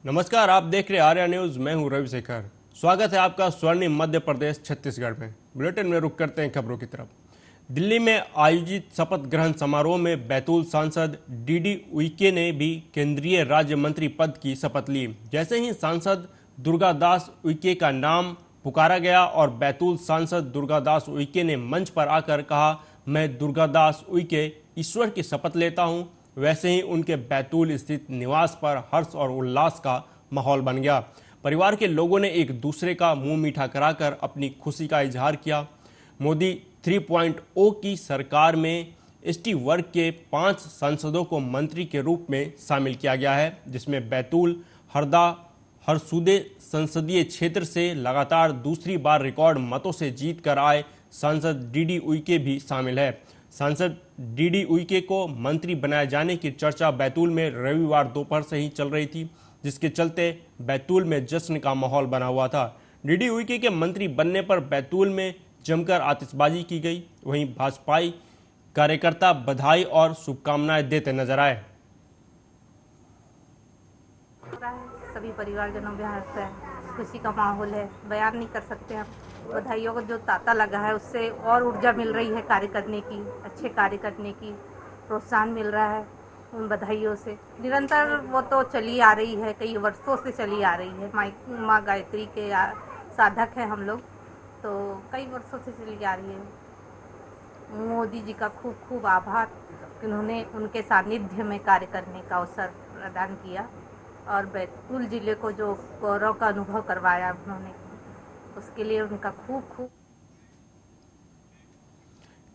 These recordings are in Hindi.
नमस्कार, आप देख रहे आर्या न्यूज। मैं हूं रविशेखर। स्वागत है आपका स्वर्णिम मध्य प्रदेश छत्तीसगढ़ में। बुलेटिन में रुक करते हैं खबरों की तरफ। दिल्ली में आयोजित शपथ ग्रहण समारोह में बैतूल सांसद डीडी उइके ने भी केंद्रीय राज्य मंत्री पद की शपथ ली। जैसे ही सांसद दुर्गादास उइके का नाम पुकारा गया और बैतूल सांसद दुर्गादास उइके ने मंच पर आकर कहा, मैं दुर्गादास उइके ईश्वर की शपथ लेता हूं, वैसे ही उनके बैतूल स्थित निवास पर हर्ष और उल्लास का माहौल बन गया। परिवार के लोगों ने एक दूसरे का मुंह मीठा कराकर अपनी खुशी का इजहार किया। मोदी 3.0 की सरकार में एसटी वर्ग के 5 सांसदों को मंत्री के रूप में शामिल किया गया है, जिसमें बैतूल, हरदा, हरसुदे संसदीय क्षेत्र से लगातार दूसरी बार रिकॉर्ड मतों से जीत कर आए सांसद डीडी उइके भी शामिल है। सांसद डीडी उइके को मंत्री बनाए जाने की चर्चा बैतूल में रविवार दोपहर से ही चल रही थी, जिसके चलते बैतूल में जश्न का माहौल बना हुआ था। डीडी उइके के मंत्री बनने पर बैतूल में जमकर आतिशबाजी की गई। वहीं भाजपाई कार्यकर्ता बधाई और शुभकामनाएं देते नजर आए। सभी परिवारजनों में हर्ष है, खुशी का माहौल है, बयान नहीं कर सकते हम। बधाइयों को जो तांता लगा है उससे और ऊर्जा मिल रही है कार्य करने की, अच्छे कार्य करने की प्रोत्साहन मिल रहा है उन बधाइयों से। निरंतर वो तो चली आ रही है, कई वर्षों से चली आ रही है। माँ गायत्री के साधक हैं हम लोग, तो कई वर्षों से चली आ रही है। मोदी जी का खूब खूब आभार, उन्होंने उनके सानिध्य में कार्य करने का अवसर प्रदान किया और बैतूल जिले को जो गौरव का अनुभव करवाया उन्होंने, उसके लिए उनका खूब खूब।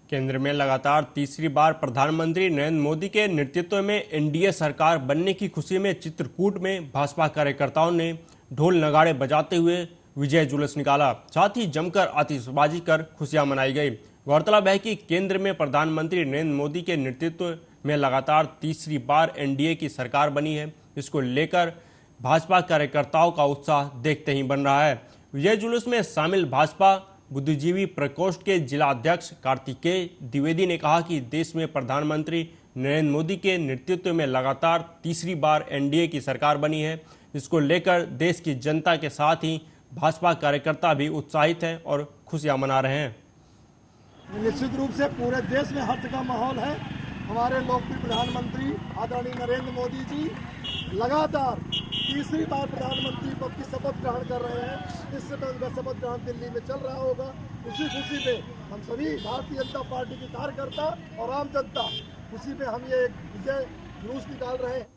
केंद्र में लगातार तीसरी बार प्रधानमंत्री नरेंद्र मोदी के नेतृत्व में एनडीए सरकार बनने की खुशी में चित्रकूट में भाजपा कार्यकर्ताओं ने ढोल नगाड़े बजाते हुए विजय जुलूस निकाला। साथ ही जमकर आतिशबाजी कर खुशियां मनाई गई। गौरतलब है कि केंद्र में प्रधानमंत्री नरेंद्र मोदी के नेतृत्व में लगातार तीसरी बार एनडीए की सरकार बनी है, जिसको लेकर भाजपा कार्यकर्ताओं का उत्साह देखते ही बन रहा है। विजय जुलूस में शामिल भाजपा बुद्धिजीवी प्रकोष्ठ के जिला अध्यक्ष कार्तिकेय द्विवेदी ने कहा कि देश में प्रधानमंत्री नरेंद्र मोदी के नेतृत्व में लगातार तीसरी बार एनडीए की सरकार बनी है, जिसको लेकर देश की जनता के साथ ही भाजपा कार्यकर्ता भी उत्साहित हैं और खुशियां मना रहे हैं। निश्चित रूप से पूरे देश में हर्ष का माहौल है। हमारे लोकप्रिय प्रधानमंत्री आदरणीय नरेंद्र मोदी जी लगातार तीसरी बार प्रधानमंत्री पद की शपथ ग्रहण कर रहे हैं। इस समय उनका शपथ ग्रहण दिल्ली में चल रहा होगा। उसी खुशी में हम सभी भारतीय जनता पार्टी के कार्यकर्ता और आम जनता खुशी में हम ये विजय जुलूस निकाल रहे हैं।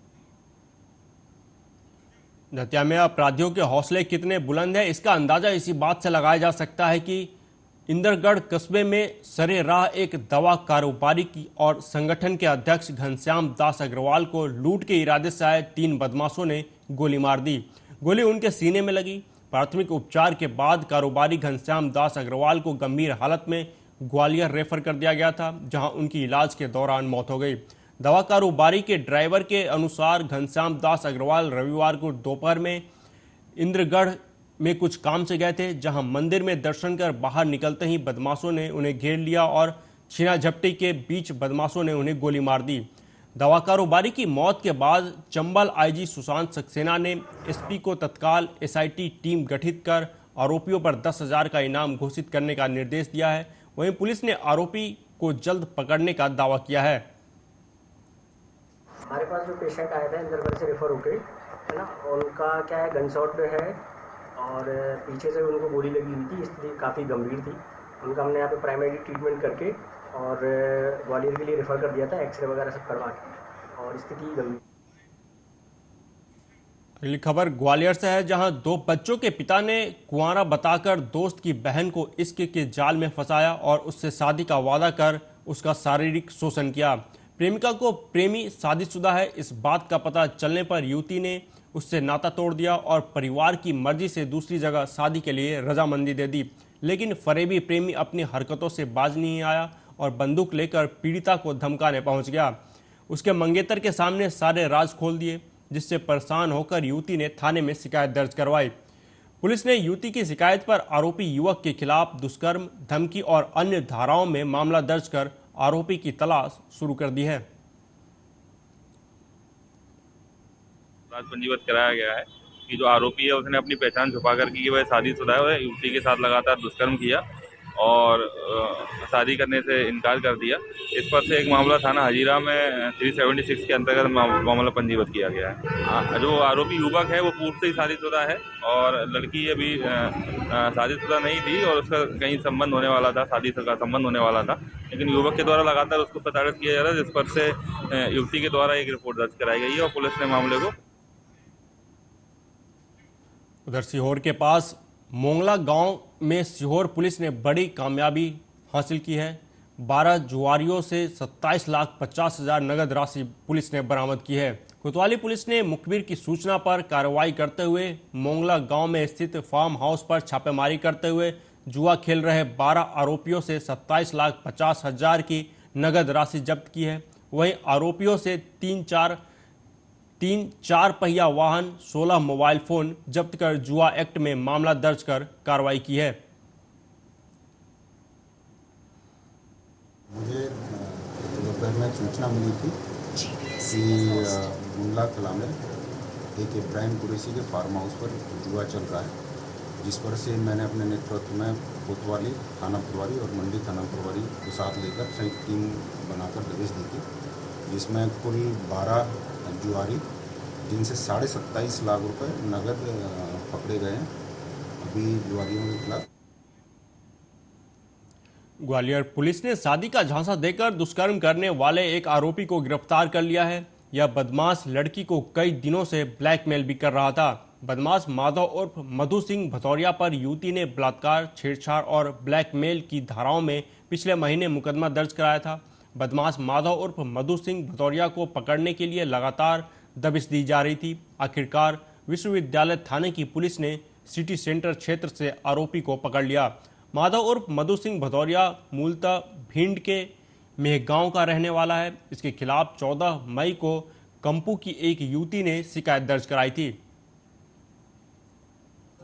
दतिया में अपराधियों के हौसले कितने बुलंद हैं, इसका अंदाजा इसी बात से लगाया जा सकता है कि इंदरगढ़ कस्बे में सरे राह एक दवा कारोबारी की और संगठन के अध्यक्ष घनश्याम दास अग्रवाल को लूट के इरादे से आए 3 बदमाशों ने गोली मार दी। गोली उनके सीने में लगी। प्राथमिक उपचार के बाद कारोबारी घनश्याम दास अग्रवाल को गंभीर हालत में ग्वालियर रेफर कर दिया गया था, जहां उनकी इलाज के दौरान मौत हो गई। दवा कारोबारी के ड्राइवर के अनुसार घनश्याम दास अग्रवाल रविवार को दोपहर में इंद्रगढ़ में कुछ काम से गए थे, जहां मंदिर में दर्शन कर बाहर निकलते ही बदमाशों ने उन्हें घेर लिया और छीना झपटी के बीच बदमाशों ने उन्हें गोली मार दी। दवा कारोबारी की मौत के बाद चंबल आईजी सुशांत सक्सेना ने एसपी को तत्काल एसआईटी टीम गठित कर आरोपियों पर 10,000 का इनाम घोषित करने का निर्देश दिया है। वहीं पुलिस ने आरोपी को जल्द पकड़ने का दावा किया है। हमारे पास जो पेशेंट आया था इंदरगढ़ से रेफर होके, है ना, उनका क्या है, गन शॉट पे है और पीछे से उनको गोली लगी हुई थी। स्थिति काफ़ी गंभीर थी। उनका हमने यहाँ पे प्राइमरी ट्रीटमेंट करके और ग्वालियर के लिए रेफर कर दिया था, एक्सरे वगैरह सब करवा के, और स्थिति गंभीर। अगली खबर ग्वालियर से है, जहां 2 बच्चों के पिता ने कुंवारा बताकर दोस्त की बहन को इश्क के जाल में फंसाया और उससे शादी का वादा कर उसका शारीरिक शोषण किया। प्रेमिका को प्रेमी शादीशुदा है, इस बात का पता चलने पर युवती ने उससे नाता तोड़ दिया और परिवार की मर्जी से दूसरी जगह शादी के लिए रजामंदी दे दी। लेकिन फरेबी प्रेमी अपनी हरकतों से बाज नहीं आया और बंदूक लेकर पीड़िता को धमकाने पहुंच गया। उसके मंगेतर के सामने सारे राज खोल दिए, जिससे परेशान होकर युवती ने थाने में शिकायत दर्ज करवाई। पुलिस ने युवती की शिकायत पर आरोपी युवक के खिलाफ दुष्कर्म, धमकी और अन्य धाराओं में मामला दर्ज कर आरोपी की तलाश शुरू कर दी है। अपराध पंजीबद्ध कराया गया है कि जो आरोपी है उसने अपनी पहचान छुपा कर की वह शादीशुदा है और युवती के साथ लगातार दुष्कर्म किया और शादी करने से इनकार कर दिया। इस पर से एक मामला थाना हजीरा में 376 के अंतर्गत मामला पंजीबद्ध किया गया है। जो आरोपी युवक है वो पूर्व से ही शादीशुदा है और लड़की अभी शादीशुदा नहीं थी और उसका कहीं संबंध होने वाला था, शादी का संबंध होने वाला था, लेकिन युवक के द्वारा लगातार उसको प्रताड़ित किया जा रहा है, जिस पर से युवती के द्वारा एक रिपोर्ट दर्ज कराई गई है और पुलिस ने मामले को। उधर सीहोर के पास मोंगला गांव में सीहोर पुलिस ने बड़ी कामयाबी हासिल की है। 12 जुआरियों से 27,50,000 नगद राशि पुलिस ने बरामद की है। कोतवाली पुलिस ने मुखबिर की सूचना पर कार्रवाई करते हुए मोंगला गांव में स्थित फार्म हाउस पर छापेमारी करते हुए जुआ खेल रहे 12 आरोपियों से 27,50,000 की नगद राशि जब्त की है। वहीं आरोपियों से तीन चार पहिया वाहन, 16 मोबाइल फोन जब्त कर जुआ एक्ट में मामला दर्ज कर कार्रवाई की है। मुझे दोपहर में सूचना मिली थी कि मुंगला कला में एक इब्राहिम कुरैशी के फार्म हाउस पर जुआ चल रहा है, जिस पर से मैंने अपने नेतृत्व में कोतवाली थाना प्रभारी और मंडी थाना प्रभारी को साथ लेकर संयुक्त टीम बनाकर दबिश दी थी, जिसमें कुल 12 जुआरी जिनसे 27.5 लाख रुपए नगद पकड़े गए हैं। अभी जुआरियों के खिलाफ ग्वालियर पुलिस ने शादी का झांसा देकर दुष्कर्म करने वाले एक आरोपी को गिरफ्तार कर लिया है। यह बदमाश लड़की को कई दिनों से ब्लैकमेल भी कर रहा था। बदमाश माधव उर्फ मधु सिंह भतौरिया पर युवती ने बलात्कार, छेड़छाड़ और ब्लैकमेल की धाराओं में पिछले महीने मुकदमा दर्ज कराया था। बदमाश माधव उर्फ मधु सिंह भतौरिया को पकड़ने के लिए लगातार दबिश दी जा रही थी। आखिरकार विश्वविद्यालय थाने की पुलिस ने सिटी सेंटर क्षेत्र से आरोपी को पकड़ लिया। माधव उर्फ मधु सिंह भतौरिया मूलतः भिंड के मेहगांव का रहने वाला है। इसके खिलाफ 14 मई को कंपू की एक युवती ने शिकायत दर्ज कराई थी।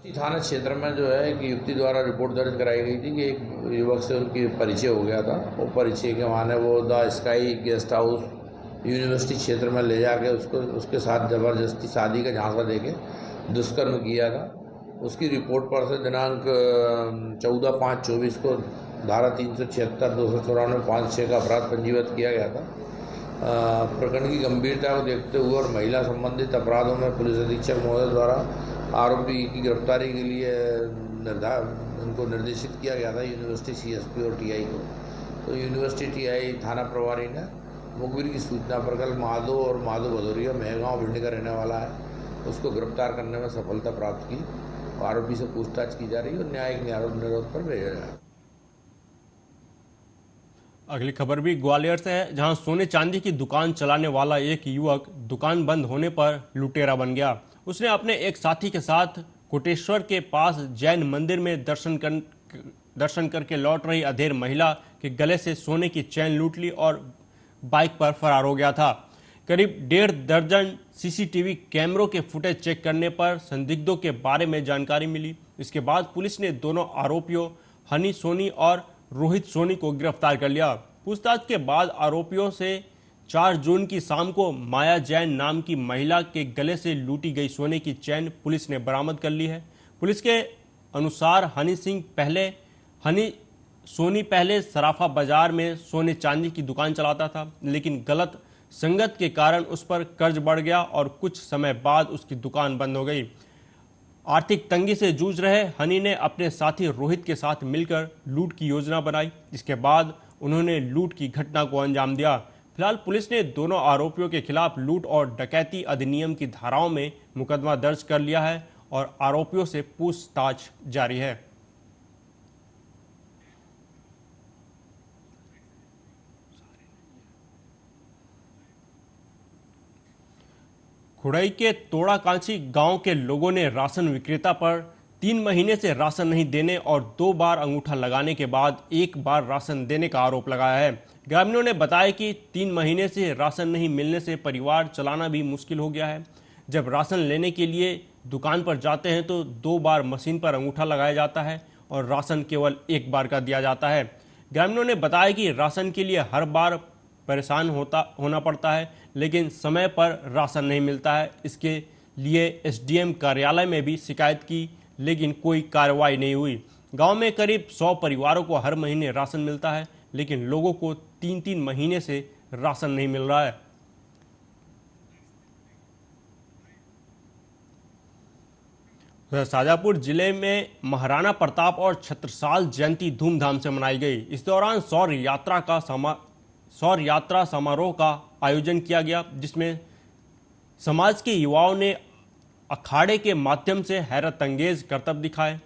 थाना क्षेत्र में जो है कि युवती द्वारा रिपोर्ट दर्ज कराई गई थी कि एक युवक से उनकी परिचय हो गया था। वो परिचय के माने वो the sky guest house university क्षेत्र में ले जाके उसके साथ ज़बरदस्ती शादी का झांसा देके दुष्कर्म किया था। उसकी रिपोर्ट पर से दिनांक 14/5/24 को धारा 376, 294, 5/6 का अपराध पंजीबद्ध किया गया था। प्रकरण की गंभीरता को देखते हुए और महिला संबंधित अपराधों में पुलिस अधीक्षक महोदय द्वारा आरोपी की गिरफ्तारी के लिए उनको निर्देशित किया गया था यूनिवर्सिटी सीएसपी और टीआई को। तो यूनिवर्सिटी टीआई थाना प्रभारी ने मुखबिर की सूचना पर कल माधव और माधव भदौरिया मेहगांव भिंड का रहने वाला है, उसको गिरफ्तार करने में सफलता प्राप्त की। आरोपी से पूछताछ की जा रही है और न्यायिक निरोध पर भेजा जाएगा। अगली खबर भी ग्वालियर से है, जहां सोने चांदी की दुकान चलाने वाला एक युवक दुकान बंद होने पर लुटेरा बन गया। उसने अपने एक साथी के साथ कोटेश्वर के पास जैन मंदिर में दर्शन करके लौट रही अधेड़ महिला के गले से सोने की चैन लूट ली और बाइक पर फरार हो गया था। करीब 1.5 दर्जन सीसीटीवी कैमरों के फुटेज चेक करने पर संदिग्धों के बारे में जानकारी मिली। इसके बाद पुलिस ने दोनों आरोपियों हनी सोनी और रोहित सोनी को गिरफ्तार कर लिया। पूछताछ के बाद आरोपियों से 4 जून की शाम को माया जैन नाम की महिला के गले से लूटी गई सोने की चैन पुलिस ने बरामद कर ली है। पुलिस के अनुसार हनी सोनी पहले सराफा बाजार में सोने चांदी की दुकान चलाता था, लेकिन गलत संगत के कारण उस पर कर्ज बढ़ गया और कुछ समय बाद उसकी दुकान बंद हो गई। आर्थिक तंगी से जूझ रहे हनी ने अपने साथी रोहित के साथ मिलकर लूट की योजना बनाई। इसके बाद उन्होंने लूट की घटना को अंजाम दिया। फिलहाल पुलिस ने दोनों आरोपियों के खिलाफ लूट और डकैती अधिनियम की धाराओं में मुकदमा दर्ज कर लिया है और आरोपियों से पूछताछ जारी है। खुड़ई के तोड़ा कांची गांव के लोगों ने राशन विक्रेता पर 3 महीने से राशन नहीं देने और 2 बार अंगूठा लगाने के बाद 1 बार राशन देने का आरोप लगाया है। ग्रामीणों ने बताया कि 3 महीने से राशन नहीं मिलने से परिवार चलाना भी मुश्किल हो गया है। जब राशन लेने के लिए दुकान पर जाते हैं तो 2 बार मशीन पर अंगूठा लगाया जाता है और राशन केवल 1 बार का दिया जाता है। ग्रामीणों ने बताया कि राशन के लिए हर बार परेशान होना पड़ता है, लेकिन समय पर राशन नहीं मिलता है। इसके लिए एसडीएम कार्यालय में भी शिकायत की, लेकिन कोई कार्रवाई नहीं हुई। गांव में करीब 100 परिवारों को हर महीने राशन मिलता है, लेकिन लोगों को 3-3 महीने से राशन नहीं मिल रहा है। शाजापुर जिले में महाराणा प्रताप और छत्रसाल जयंती धूमधाम से मनाई गई। इस दौरान शौर्य यात्रा समारोह का आयोजन किया गया, जिसमें समाज के युवाओं ने अखाड़े के माध्यम से हैरत अंगेज करतब दिखाए।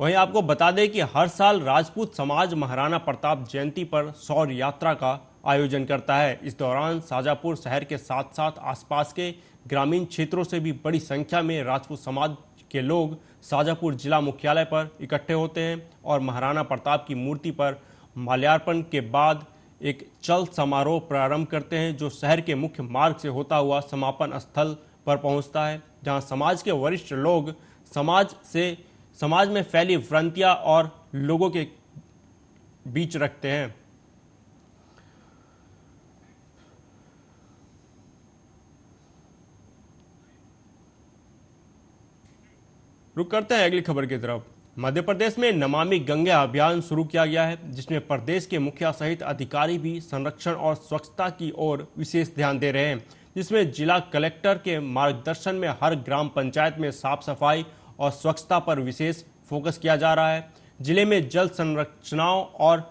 वहीं आपको बता दें कि हर साल राजपूत समाज महाराणा प्रताप जयंती पर शौर्य यात्रा का आयोजन करता है। इस दौरान शाजापुर शहर के साथ साथ आसपास के ग्रामीण क्षेत्रों से भी बड़ी संख्या में राजपूत समाज के लोग शाजापुर जिला मुख्यालय पर इकट्ठे होते हैं और महाराणा प्रताप की मूर्ति पर माल्यार्पण के बाद एक चल समारोह प्रारंभ करते हैं, जो शहर के मुख्य मार्ग से होता हुआ समापन स्थल पर पहुंचता है, जहां समाज के वरिष्ठ लोग समाज में फैली भ्रांतियां और लोगों के बीच रखते हैं। रुक करते हैं अगली खबर की तरफ। मध्य प्रदेश में नमामि गंगे अभियान शुरू किया गया है, जिसमें प्रदेश के मुखिया सहित अधिकारी भी संरक्षण और स्वच्छता की ओर विशेष ध्यान दे रहे हैं, जिसमें जिला कलेक्टर के मार्गदर्शन में हर ग्राम पंचायत में साफ सफाई और स्वच्छता पर विशेष फोकस किया जा रहा है। जिले में जल संरचनाओं और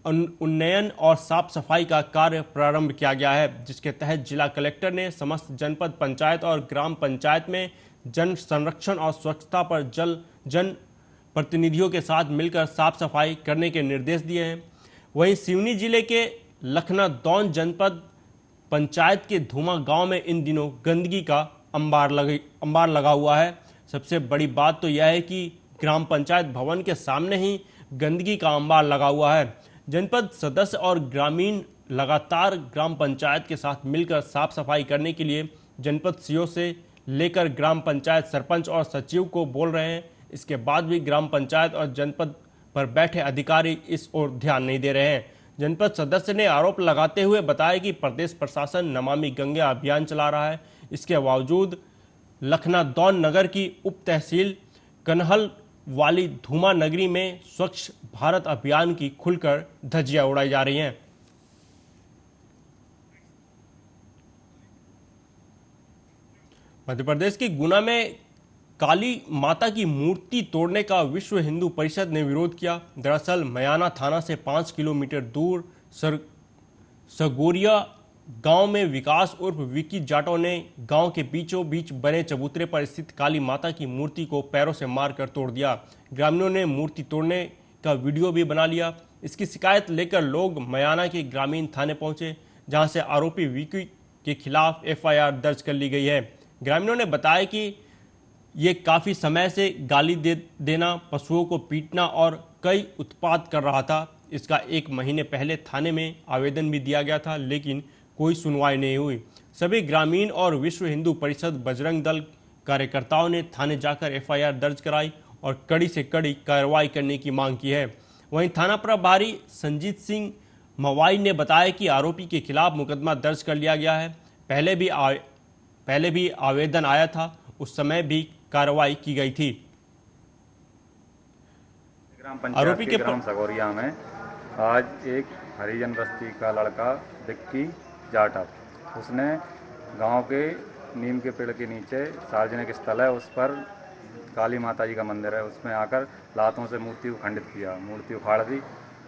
उन्नयन और साफ सफाई का कार्य प्रारंभ किया गया है, जिसके तहत जिला कलेक्टर ने समस्त जनपद पंचायत और ग्राम पंचायत में जन संरक्षण और स्वच्छता पर जन प्रतिनिधियों के साथ मिलकर साफ सफाई करने के निर्देश दिए हैं। वहीं सिवनी जिले के लखनादौन जनपद पंचायत के धूमा गांव में इन दिनों गंदगी का अंबार लगा हुआ है। सबसे बड़ी बात तो यह है कि ग्राम पंचायत भवन के सामने ही गंदगी का अंबार लगा हुआ है। जनपद सदस्य और ग्रामीण लगातार ग्राम पंचायत के साथ मिलकर साफ सफाई करने के लिए जनपद सीओ से लेकर ग्राम पंचायत सरपंच और सचिव को बोल रहे हैं। इसके बाद भी ग्राम पंचायत और जनपद पर बैठे अधिकारी इस ओर ध्यान नहीं दे रहे हैं। जनपद सदस्य ने आरोप लगाते हुए बताया कि प्रदेश प्रशासन नमामि गंगे अभियान चला रहा है, इसके बावजूद लखनादौन नगर की उप तहसील कन्हल वाली धूमा नगरी में स्वच्छ भारत अभियान की खुलकर धज्जियां उड़ाई जा रही हैं। मध्य प्रदेश के गुना में काली माता की मूर्ति तोड़ने का विश्व हिंदू परिषद ने विरोध किया। दरअसल मयाना थाना से 5 किलोमीटर दूर सगोरिया गांव में विकास उर्फ विकी जाटो ने गांव के बीचों बीच बने चबूतरे पर स्थित काली माता की मूर्ति को पैरों से मारकर तोड़ दिया। ग्रामीणों ने मूर्ति तोड़ने का वीडियो भी बना लिया। इसकी शिकायत लेकर लोग मयाना के ग्रामीण थाने पहुंचे, जहां से आरोपी विकी के खिलाफ एफआईआर दर्ज कर ली गई है। ग्रामीणों ने बताया कि ये काफ़ी समय से गाली देना, पशुओं को पीटना और कई उत्पात कर रहा था। इसका 1 महीने पहले थाने में आवेदन भी दिया गया था, लेकिन कोई सुनवाई नहीं हुई। सभी ग्रामीण और विश्व हिंदू परिषद बजरंग दल कार्यकर्ताओं ने थाने जाकर एफआईआर दर्ज कराई और कड़ी से कड़ी कार्रवाई करने की मांग की है। वहीं थाना प्रभारी संजीत सिंह मवाई ने बताया कि आरोपी के खिलाफ मुकदमा दर्ज कर लिया गया है। पहले भी आवेदन आया था, उस समय भी कार्रवाई की गई थी। ग्राम पंचायत के ग्राम सगोरिया में आज एक हरिजन बस्ती का लड़का विक्की जाटव, उसने गांव के नीम के पेड़ के नीचे सार्वजनिक स्थल है, उस पर काली माता जी का मंदिर है, उसमें आकर लातों से मूर्ति को खंडित किया, मूर्ति उखाड़ दी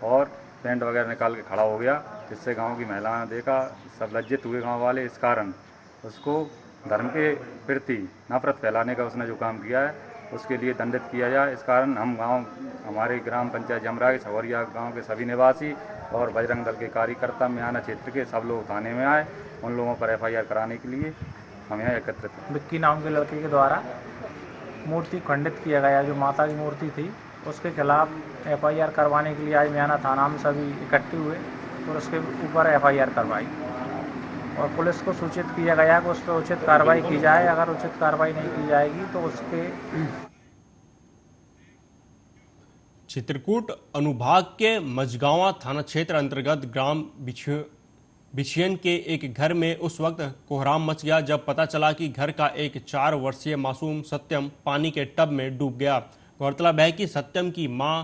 और पेंट वगैरह निकाल के खड़ा हो गया, जिससे गांव की महिलाओं ने देखा, सब लज्जित हुए गांव वाले। इस कारण उसको धर्म के प्रति नफरत फैलाने का उसने जो काम किया है उसके लिए दंडित किया जाए। इस कारण हमारे ग्राम पंचायत जमरा के सवरिया गांव के सभी निवासी और बजरंग दल के कार्यकर्ता म्याना क्षेत्र के सब लोग थाने में आए, उन लोगों पर एफआईआर कराने के लिए हम यहाँ एकत्रित हैं। विक्की नाम के लड़के के द्वारा मूर्ति खंडित किया गया, जो माता की मूर्ति थी, उसके खिलाफ एफआईआर करवाने के लिए आज म्याना थाना में सभी इकट्ठे हुए और उसके ऊपर एफआईआर करवाई और पुलिस को सूचित किया गया कि उस पर उचित कार्रवाई की जाए। अगर उचित कार्रवाई नहीं की जाएगी तो उसके चित्रकूट अनुभाग के मझगांवा थाना क्षेत्र अंतर्गत ग्राम बिछियन के एक घर में उस वक्त कोहराम मच गया जब पता चला कि घर का एक 4 वर्षीय मासूम सत्यम पानी के टब में डूब गया। गौरतलब है कि सत्यम की मां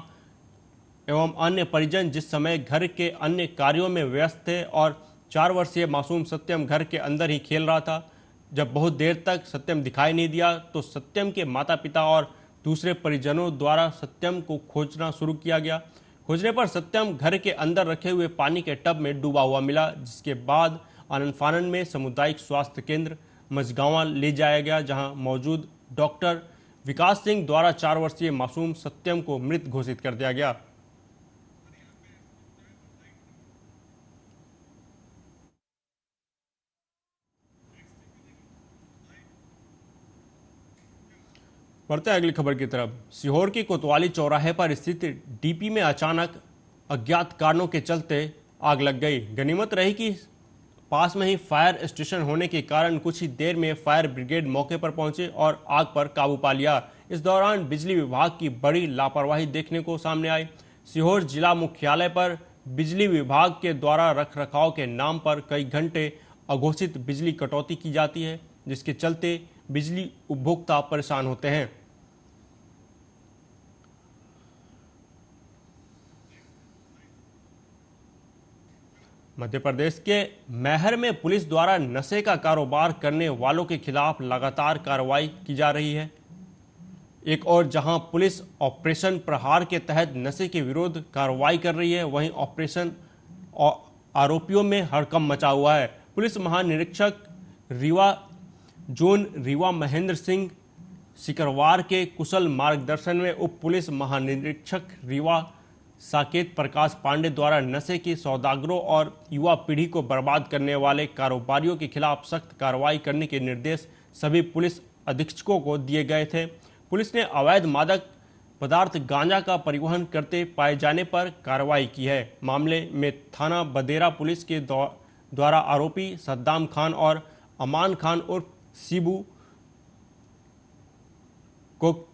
एवं अन्य परिजन जिस समय घर के अन्य कार्यों में व्यस्त थे और 4 वर्षीय मासूम सत्यम घर के अंदर ही खेल रहा था। जब बहुत देर तक सत्यम दिखाई नहीं दिया तो सत्यम के माता पिता और दूसरे परिजनों द्वारा सत्यम को खोजना शुरू किया गया। खोजने पर सत्यम घर के अंदर रखे हुए पानी के टब में डूबा हुआ मिला, जिसके बाद आनंद फानन में सामुदायिक स्वास्थ्य केंद्र मझगांवा ले जाया गया, जहां मौजूद डॉक्टर विकास सिंह द्वारा 4 वर्षीय मासूम सत्यम को मृत घोषित कर दिया गया। बढ़ते हैं अगली खबर की तरफ। सीहोर की कोतवाली चौराहे पर स्थित डीपी में अचानक अज्ञात कारणों के चलते आग लग गई। गनीमत रही कि पास में ही फायर स्टेशन होने के कारण कुछ ही देर में फायर ब्रिगेड मौके पर पहुंचे और आग पर काबू पा लिया। इस दौरान बिजली विभाग की बड़ी लापरवाही देखने को सामने आई। सीहोर जिला मुख्यालय पर बिजली विभाग के द्वारा रखरखाव के नाम पर कई घंटे अघोषित बिजली कटौती की जाती है, जिसके चलते बिजली उपभोक्ता परेशान होते हैं। मध्य प्रदेश के मैहर में पुलिस द्वारा नशे का कारोबार करने वालों के खिलाफ लगातार कार्रवाई की जा रही है। एक और जहां पुलिस ऑपरेशन प्रहार के तहत नशे के विरुद्ध कार्रवाई कर रही है, वहीं ऑपरेशन आरोपियों में हड़कंप मचा हुआ है। पुलिस महानिरीक्षक रीवा महेंद्र सिंह सिकरवार के कुशल मार्गदर्शन में उप पुलिस महानिरीक्षक रीवा साकेत प्रकाश पांडे द्वारा नशे के सौदागरों और युवा पीढ़ी को बर्बाद करने वाले कारोबारियों के खिलाफ सख्त कार्रवाई करने के निर्देश सभी पुलिस अधीक्षकों को दिए गए थे। पुलिस ने अवैध मादक पदार्थ गांजा का परिवहन करते पाए जाने पर कार्रवाई की है। मामले में थाना बदेरा पुलिस के द्वारा आरोपी सद्दाम खान और अमान खान उर्फ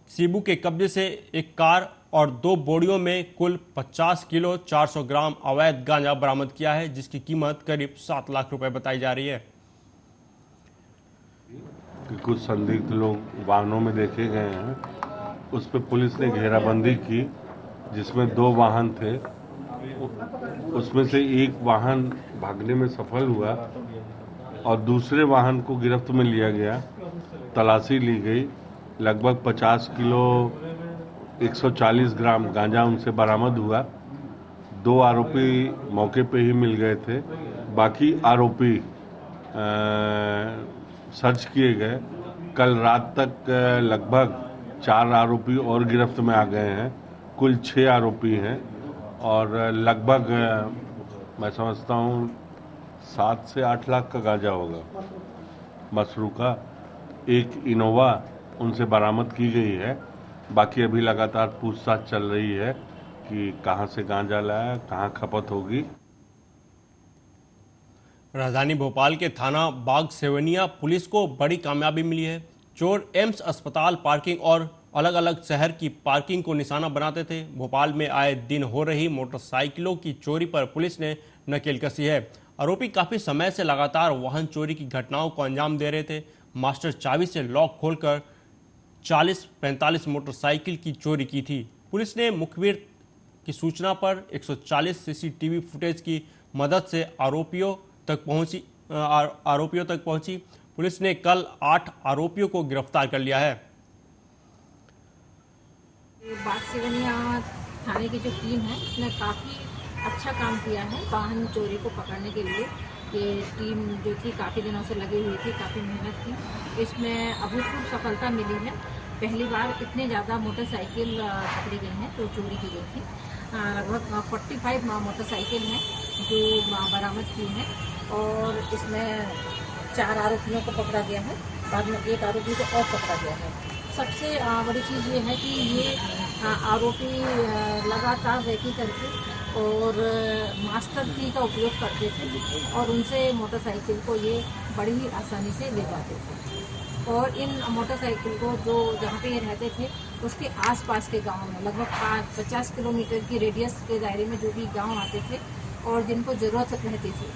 सीबू के कब्जे से एक कार और 2 बोरियों में कुल 50 किलो 400 ग्राम अवैध गांजा बरामद किया है, जिसकी कीमत करीब 7 लाख रुपए बताई जा रही है। कुछ संदिग्ध लोग वाहनों में देखे गए हैं, उस पर पुलिस ने घेराबंदी की, जिसमें 2 वाहन थे। उसमें से एक वाहन भागने में सफल हुआ और दूसरे वाहन को गिरफ्त में लिया गया। तलाशी ली गई, लगभग 50 किलो 140 ग्राम गांजा उनसे बरामद हुआ। 2 आरोपी मौके पे ही मिल गए थे, बाकी आरोपी सर्च किए गए। कल रात तक लगभग 4 आरोपी और गिरफ्त में आ गए हैं। कुल 6 आरोपी हैं और लगभग मैं समझता हूँ 7 से 8 लाख का गांजा होगा मसरू का। एक इनोवा उनसे बरामद की गई है। बाकी अभी लगातार पूछताछ चल रही है कि कहां से गांजा लाया, कहां खपत होगी। राजधानी भोपाल के थाना बाग सेवनिया पुलिस को बड़ी कामयाबी मिली है। चोर एम्स अस्पताल पार्किंग और अलग अलग शहर की पार्किंग को निशाना बनाते थे। भोपाल में आए दिन हो रही मोटरसाइकिलों की चोरी पर पुलिस ने नकेल कसी है। आरोपी काफी समय से लगातार वाहन चोरी की घटनाओं को अंजाम दे रहे थे। मास्टर चाबी से लॉक खोलकर 40-45 मोटरसाइकिल की चोरी की थी। पुलिस ने मुखबिर की सूचना पर 140 सीसीटीवी फुटेज की मदद से आरोपियों तक पहुंची। पुलिस ने कल 8 आरोपियों को गिरफ्तार कर लिया है। बाग सेवनिया थाने की जो टीम है उसने काफ़ी अच्छा काम किया है वाहन चोरी को पकड़ने के लिए। ये टीम जो थी काफ़ी दिनों से लगी हुई थी, काफ़ी मेहनत की। इसमें अभूतपूर्व सफलता मिली है। पहली बार इतने ज़्यादा मोटरसाइकिल पकड़ी गई हैं जो चोरी की गई थी। लगभग 45 मोटरसाइकिल हैं जो बरामद की हैं और इसमें 4 आरोपियों को पकड़ा गया है। बाद में 1 आरोपी को और पकड़ा गया है। सबसे बड़ी चीज़ ये है कि ये आरोपी लगातार रेकी करके और मास्टर की का उपयोग करते थे और उनसे मोटरसाइकिल को ये बड़ी ही आसानी से ले जाते थे। और इन मोटरसाइकिल को जो जहाँ पे ये रहते थे उसके आसपास के गांव में लगभग 50 किलोमीटर की रेडियस के दायरे में जो भी गांव आते थे और जिनको ज़रूरत रहती थी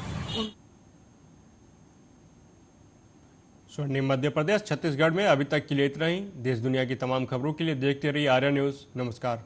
स्वर्णिम मध्य प्रदेश छत्तीसगढ़ में अभी तक के लिए इतना ही। देश दुनिया की तमाम खबरों के लिए देखते रहिए आर्या न्यूज़। नमस्कार।